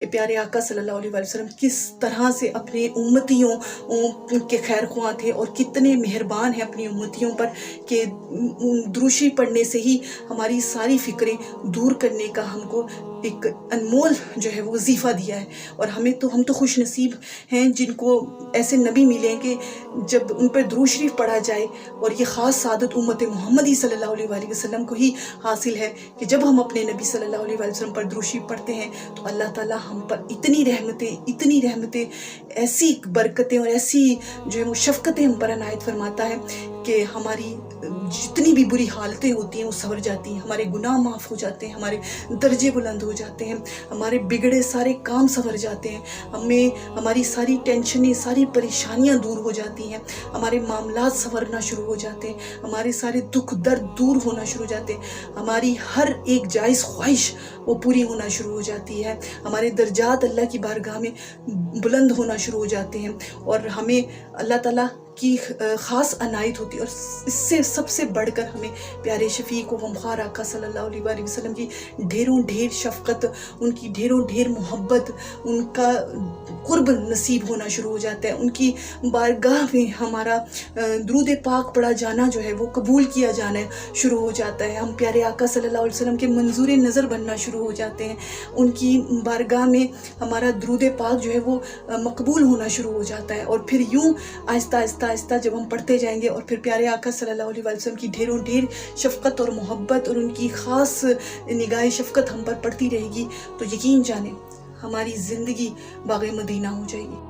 प्यारे आका सल्लल्लाहु अलैहि वसल्लम किस तरह से अपने उम्मतियों के खैर ख्वाह थे और कितने मेहरबान हैं अपनी उम्मतियों पर कि दुरूशी पढ़ने से ही हमारी सारी फ़िक्रें दूर करने का हमको एक अनमोल जो है वो वजीफ़ा दिया है। और हम तो खुश नसीब हैं जिनको ऐसे नबी मिले हैं कि जब उन पर दुरूद शरीफ पढ़ा जाए, और ये ख़ास सादत उम्मत मोहम्मदी सल्लल्लाहु अलैहि वसल्लम को ही हासिल है कि जब हम अपने नबी सल्लल्लाहु अलैहि वसल्लम पर दुरूद शरीफ पढ़ते हैं तो अल्लाह ताला हम पर इतनी रहमतें, ऐसी बरकतें और ऐसी जो है वो शफ़क़तें हम पर अनायत फरमाता है कि हमारी जितनी भी बुरी हालतें होती हैं वो संवर जाती हैं, हमारे गुनाह माफ़ हो जाते हैं, हमारे दर्जे बुलंद हो जाते हैं, हमारे बिगड़े सारे काम संवर जाते हैं, हमारी सारी टेंशनें, सारी परेशानियां दूर हो जाती हैं, हमारे मामलात संवरना शुरू हो जाते हैं, हमारे सारे दुख दर्द दूर होना शुरू हो जाते हैं, हमारी हर एक जायज़ ख्वाहिश वो पूरी होना शुरू हो जाती है, हमारे दर्जात अल्लाह की बारगाह में बुलंद होना शुरू हो जाते हैं और हमें अल्लाह ताला की ख़ास अनायत होती है। और इससे सबसे बढ़कर हमें प्यारे शफ़ीक़ व गमख़ार आका सल्लल्लाहु अलैहि वसल्लम की ढेरों ढेर शफ़क़त, उनकी ढेरों ढेर मोहब्बत, उनका क़ुर्ब नसीब होना शुरू हो जाता है। उनकी बारगाह में हमारा दुरूद पाक पढ़ा जाना जो है वो कबूल किया जाना शुरू हो जाता है। हम प्यारे आका सल्लल्लाहु अलैहि वसल्लम के मंजूर नज़र बनना शुरू हो जाते हैं। उनकी बारगाह में हमारा दुरूद पाक जो है वो मकबूल होना शुरू हो जाता है। और फिर यूँ आहिस्ता जब हम पढ़ते जाएंगे और फिर प्यारे आका सल्लल्लाहु अलैहि वसल्लम की ढेरों ढेर शफ़क़त और मोहब्बत और उनकी ख़ास निगाह शफ़क़त हम पर पड़ती रहेगी, तो यकीन जाने हमारी ज़िंदगी बाग़े मदीना हो जाएगी।